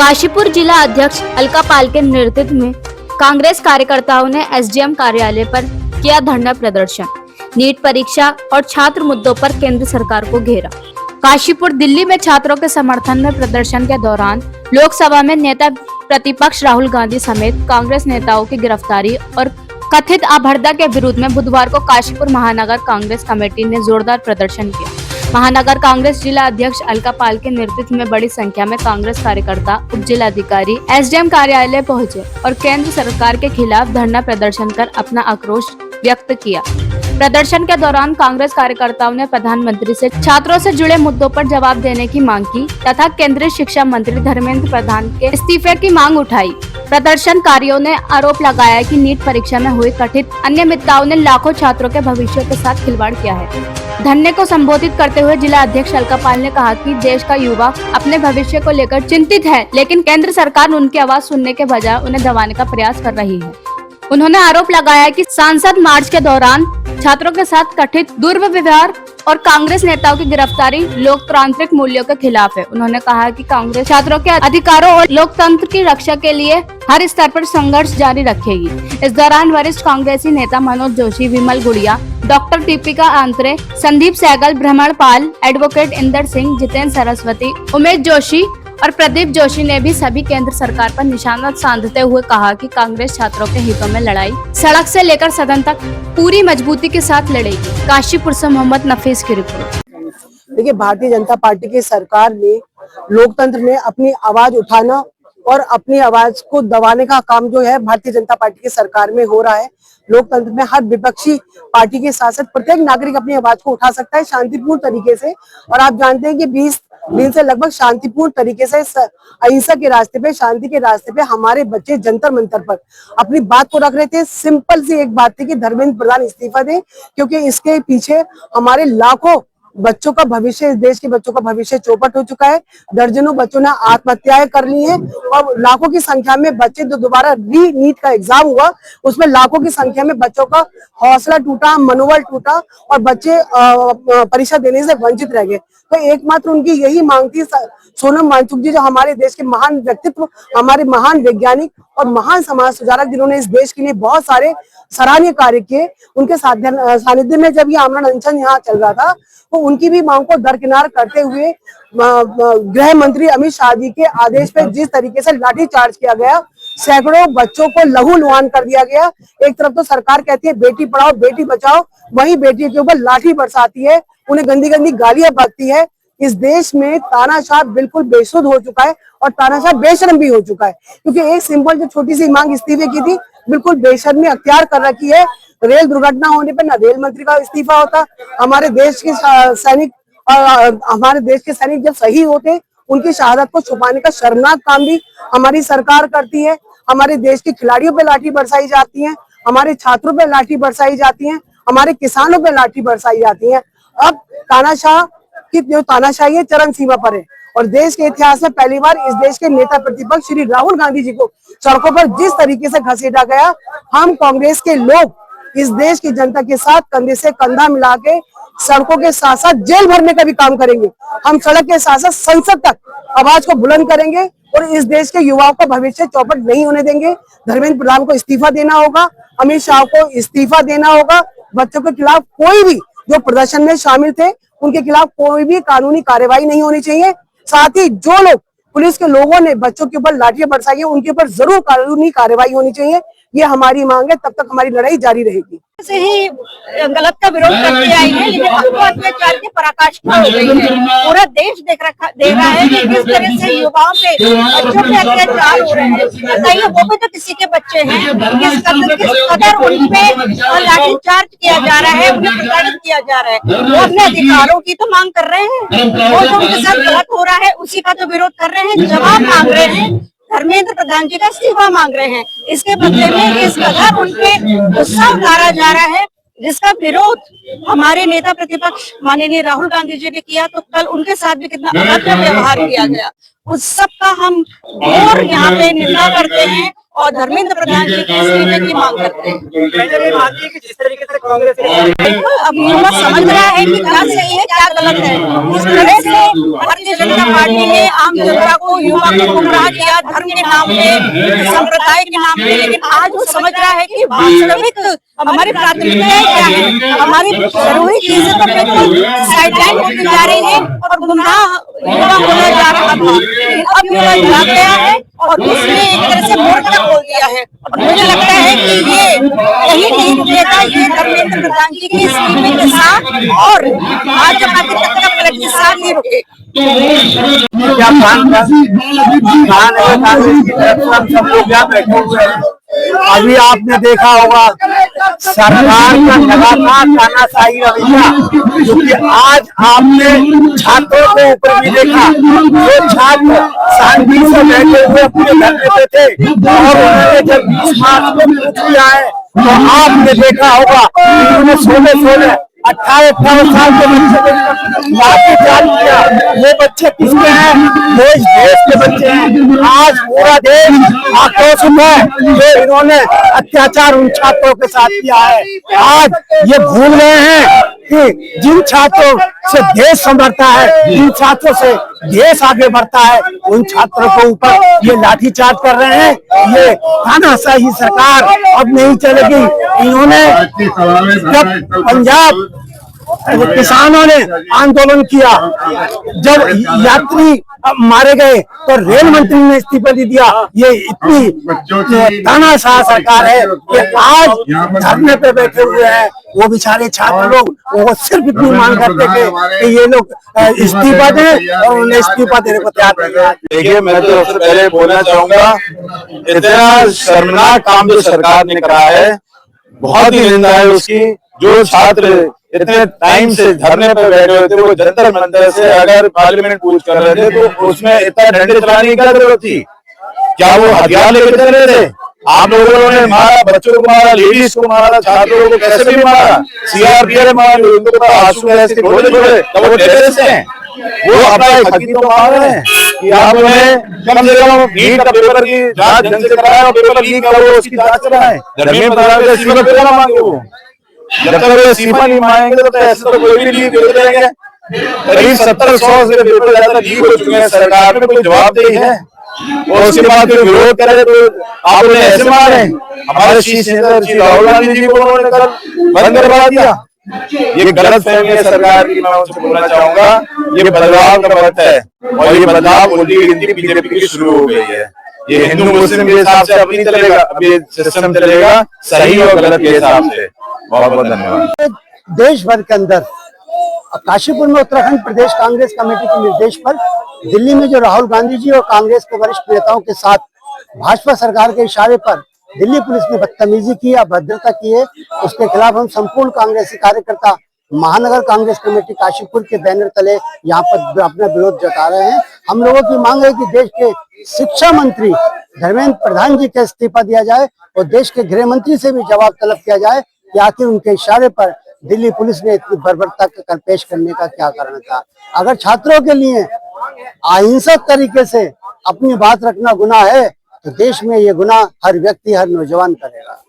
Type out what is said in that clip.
काशीपुर जिला अध्यक्ष अलका पाल के नेतृत्व में कांग्रेस कार्यकर्ताओं ने एसडीएम कार्यालय पर किया धरना प्रदर्शन। नीट परीक्षा और छात्र मुद्दों पर केंद्र सरकार को घेरा। काशीपुर दिल्ली में छात्रों के समर्थन में प्रदर्शन के दौरान लोकसभा में नेता प्रतिपक्ष राहुल गांधी समेत कांग्रेस नेताओं की गिरफ्तारी और कथित अपहरण के विरोध में बुधवार को काशीपुर महानगर कांग्रेस कमेटी ने जोरदार प्रदर्शन किया। महानगर कांग्रेस जिला अध्यक्ष अलका पाल के नेतृत्व में बड़ी संख्या में कांग्रेस कार्यकर्ता उप जिलाधिकारी एसडीएम कार्यालय पहुंचे और केंद्र सरकार के खिलाफ धरना प्रदर्शन कर अपना आक्रोश व्यक्त किया। प्रदर्शन के दौरान कांग्रेस कार्यकर्ताओं ने प्रधानमंत्री से छात्रों से जुड़े मुद्दों पर जवाब देने की मांग की तथा केंद्रीय शिक्षा मंत्री धर्मेंद्र प्रधान के इस्तीफे की मांग उठाई। प्रदर्शनकारियों ने आरोप लगाया कि नीट परीक्षा में हुई कथित अनियमितताओं ने लाखों छात्रों के भविष्य के साथ खिलवाड़ किया है। धरने को संबोधित करते हुए जिला अध्यक्ष अलका पाल ने कहा कि देश का युवा अपने भविष्य को लेकर चिंतित है, लेकिन केंद्र सरकार उनकी आवाज सुनने के बजाय उन्हें दबाने का प्रयास कर रही है। उन्होंने आरोप लगाया कि सांसद मार्च के दौरान छात्रों के साथ कथित दुर्व्यवहार और कांग्रेस नेताओं की गिरफ्तारी लोकतांत्रिक मूल्यों के खिलाफ है। उन्होंने कहा कि कांग्रेस छात्रों के अधिकारों और लोकतंत्र की रक्षा के लिए हर स्तर पर संघर्ष जारी रखेगी। इस दौरान वरिष्ठ कांग्रेसी नेता मनोज जोशी, विमल गुड़िया, डॉक्टर दीपिका आंत्रे, संदीप सहगल, भ्रमण पाल, एडवोकेट इंदर सिंह, जितेंद्र सरस्वती, उमेश जोशी और प्रदीप जोशी ने भी सभी केंद्र सरकार पर निशाना साधते हुए कहा कि कांग्रेस छात्रों के हितों में लड़ाई सड़क से लेकर सदन तक पूरी मजबूती के साथ लड़ेगी। काशीपुर से मोहम्मद नफीस की रिपोर्ट। देखिए, भारतीय जनता पार्टी की सरकार ने लोकतंत्र में अपनी आवाज उठाना और अपनी आवाज को दबाने का काम जो है भारतीय जनता पार्टी की सरकार में हो रहा है। लोकतंत्र में हर विपक्षी पार्टी के साथ साथ प्रत्येक नागरिक अपनी आवाज को उठा सकता है शांतिपूर्ण तरीके से। और आप जानते हैं कि 20 दिन से लगभग शांतिपूर्ण तरीके से अहिंसा के रास्ते पे, शांति के रास्ते पे हमारे बच्चे जंतर मंतर पर अपनी बात को रख रहे थे। सिंपल सी एक बात थी कि धर्मेंद्र प्रधान इस्तीफा दें, क्योंकि इसके पीछे हमारे लाखों बच्चों का भविष्य, इस देश के बच्चों का भविष्य चौपट हो चुका है। दर्जनों बच्चों ने आत्महत्याएं कर ली हैं और लाखों की संख्या में बच्चे जो दोबारा नीट का एग्जाम हुआ उसमें लाखों की संख्या में बच्चों का हौसला टूटा, मनोबल टूटा और बच्चे परीक्षा देने से वंचित रह गए। तो एकमात्र उनकी यही मांग थी। सोनम वांगचुक जी जो हमारे देश के महान व्यक्तित्व, हमारे महान वैज्ञानिक और महान समाज सुधारक, जिन्होंने इस देश के लिए बहुत सारे सराहनीय कार्य किए, उनके सानिध्य में जब ये आमरण अनशन यहाँ चल रहा था तो उनकी भी मांग को दरकिनार करते हुए गृह मंत्री अमित शाह जी के आदेश पे जिस तरीके से लाठीचार्ज किया गया, सैकड़ों बच्चों को लहूलुहान कर दिया गया। एक तरफ तो सरकार कहती है बेटी पढ़ाओ बेटी बचाओ, वहीं बेटी के ऊपर लाठी बरसाती है, उन्हें गंदी गंदी गालियां बकती है। इस देश में तानाशाह बिल्कुल बेसुध हो चुका है और तानाशाह बेशर्म भी हो चुका है, क्योंकि एक सिंपल जो छोटी सी मांग इस्तीफे की थी, बिल्कुल बेशर्मी अख्तियार कर रखी है। रेल दुर्घटना होने पर न रेल मंत्री का इस्तीफा होता, हमारे देश के सैनिक और हमारे देश के सैनिक जब शहीद होते उनकी शहादत को छुपाने का शर्मनाक काम भी हमारी सरकार करती है। हमारे देश के खिलाड़ियों पे लाठी बरसाई जाती है, हमारे छात्रों पे लाठी बरसाई जाती है, हमारे किसानों पे लाठी बरसाई जाती है। अब तानाशाह की जो तानाशाही है चरम सीमा पर है और देश के इतिहास में पहली बार इस देश के नेता प्रतिपक्ष श्री राहुल गांधी जी को सड़कों पर जिस तरीके से घसीटा गया, हम कांग्रेस के लोग इस देश की जनता के साथ कंधे से कंधा मिला के सड़कों के साथ साथ जेल भरने का भी काम करेंगे। हम सड़क के साथ साथ संसद तक आवाज को बुलंद करेंगे और इस देश के युवाओं का भविष्य चौपट नहीं होने देंगे। धर्मेंद्र प्रधान को इस्तीफा देना होगा, अमित शाह को इस्तीफा देना होगा। बच्चों के खिलाफ कोई भी जो प्रदर्शन में शामिल थे उनके खिलाफ कोई भी कानूनी कार्रवाई नहीं होनी चाहिए। साथ ही जो लोग पुलिस के लोगों ने बच्चों के ऊपर लाठियां बरसाई है उनके ऊपर जरूर कानूनी कार्रवाई होनी चाहिए। ये हमारी मांग है, तब तक हमारी लड़ाई जारी रहेगी। से ही गलत का विरोध करते आई है, लेकिन अब अत्याचार की पराकाष्ठा हो गई है। पूरा देश देख रहा है कि किस तरह से युवाओं पे, बच्चों पे अत्याचार हो रहे हैं। बताइए, वो भी तो किसी के बच्चे हैं, किस कदर उन पे लाठीचार्ज किया जा रहा है, उन्हें प्रताड़ित किया जा रहा है। वो अपने अधिकारों की तो मांग कर रहे हैं, वो जो उनके साथ गलत हो रहा है उसी का तो विरोध कर रहे हैं, जवाब मांग रहे हैं। धर्मेंद्र प्रधान जी का इस्तीफा मांग रहे हैं। इसके बदले में इस कदर उनपे गुस्सा उतारा जा रहा है, जिसका विरोध हमारे नेता प्रतिपक्ष माननीय राहुल गांधी जी ने किया, तो कल उनके साथ भी कितना अभद्र व्यवहार किया गया। उस सब का हम और यहाँ पे निंदा करते हैं और धर्मेंद्र प्रधान जी के इस्तीफे की मांग करते हैं। जिस तरीके से कांग्रेस अब युवा समझ रहा है कि क्या सही है क्या गलत है। इस तरह से भारतीय जनता पार्टी ने आम जनता को, युवा को गुमराह किया धर्म के नाम पे, संप्रदाय के नाम पे, लेकिन आज वो समझ रहा है कि वास्तविक हमारी प्राथमिकताएं क्या है। हमारी जरूरी चीजें तो बिल्कुल साइडलाइन होती जा रही है और गुमराह युवा होना जा रहा था। अब युवा जाग गया है और उसने एक तरह से मोर्चा खोल दिया है और मुझे लगता है कि ये कहीं नहीं रुकेगा। ये धर्मेंद्र प्रधान जी के इस्तीफे के साथ और भाजपा के तख्ता पलट के साथ नहीं रुके। क्या कांग्रेस की तरफ से हम लोग यहाँ बैठे हुए हैं। अभी आपने देखा होगा सरकार का लगातार तानाशाही रवैया, क्योंकि आज आपने छात्रों के ऊपर भी देखा। जो छात्र शांति से बैठे हुए अपने धरने पे थे और उन्होंने जब 20 मार्च को पूछ लिया है तो आपने देखा होगा उन्होंने 16 18 साल के बच्चे को लाठीचार्ज किया। ये बच्चे किसके हैं? देश के बच्चे हैं। आज पूरा देश आक्रोशित है जो इन्होंने अत्याचार उन छात्रों के साथ किया है। आज ये भूल गए हैं कि जिन छात्रों से देश संभरता है, जिन छात्रों से देश आगे बढ़ता है, उन छात्रों के ऊपर ये लाठीचार्ज कर रहे हैं। ये तानाशाही सरकार अब नहीं चलेगी। इन्होंने जब पंजाब किसानों ने आंदोलन किया, जब यात्री मारे गए तो रेल मंत्री ने इस्तीफा दे दिया। ये इतनी तानाशाह सरकार है कि आज धरने पे बैठे हुए हैं वो बेचारे छात्र लोग। वो सिर्फ इतनी मांग करते थे कि ये लोग इस्तीफा दें और उन्हें इस्तीफा देने को तैयार नहीं। देखिए, मैं तो सबसे पहले बोलना चाहूंगा, इतना शर्मनाक काम जो सरकार ने करा है, बहुत ही निंदा है उसकी। जो छात्र इतने टाइम से धरने पर बैठे हुए थे, वो जंतर मंतर से अगर पार्लियामेंट पूछ कर रहे थे तो उसमें इतना डंडे चलाने की क्या जरूरत थी? क्या वो हथियार लेकर चल रहे थे? आप लोगों ने मारा, बच्चों को मारा, लेडीज को मारा, छात्रों को कैसे भी मारा, सीआरपीएफ मारा, उनको आंसू ऐसे छोड़े छोड़े, तब वो टेररिस्ट हैं। वो अपना हकी तो मांग रहे हैं कि आप उन्हें कम से कम नीट का पेपर की जांच ढंग से कराएं और पेपर लीक हो उसकी जांच कराएं। धर्मेंद्र प्रधान का इस्तीफा क्यों ना मांगे? वो जब तक वो इस्तीफा नहीं मांगेंगे तो ऐसे तो कोई भी लीक हो जाएंगे। करीब 70-100 से पेपर ज्यादा लीक हो चुके हैं। सरकार में कोई जवाबदेही है? और उसके बाद विरोध करे तो आप उन्हें ऐसे मारे। हमारे श्री राहुल गांधी जी को उन्होंने कल बंद करवा दिया। ये गलत फहमी है सरकार की। मैं उनसे बोलना चाहूंगा, ये बदलाव का वक्त है और ये बदलाव उल्टी गिनती बीजेपी की शुरू हो गई है। ये हिंदू मुस्लिम के हिसाब से अभी चलेगा, अभी सिस्टम चलेगा सही और गलत के हिसाब से। बहुत बहुत धन्यवाद। देश भर के अंदर काशीपुर में उत्तराखंड प्रदेश कांग्रेस कमेटी के निर्देश पर दिल्ली में जो राहुल गांधी जी और कांग्रेस के वरिष्ठ नेताओं के साथ भाजपा सरकार के इशारे पर दिल्ली पुलिस ने बदतमीजी की, अभद्रता की है, उसके खिलाफ हम संपूर्ण कांग्रेसी कार्यकर्ता महानगर कांग्रेस कमेटी काशीपुर के बैनर तले यहाँ पर अपना विरोध जता रहे हैं। हम लोगों की मांग है कि देश के शिक्षा मंत्री धर्मेंद्र प्रधान जी का इस्तीफा दिया जाए और देश के गृह मंत्री से भी जवाब तलब किया जाए कि आखिर उनके इशारे पर दिल्ली पुलिस ने इतनी बर्बरता कर पेश करने का क्या कारण था। अगर छात्रों के लिए अहिंसक तरीके से अपनी बात रखना गुनाह है तो देश में ये गुनाह हर व्यक्ति, हर नौजवान करेगा।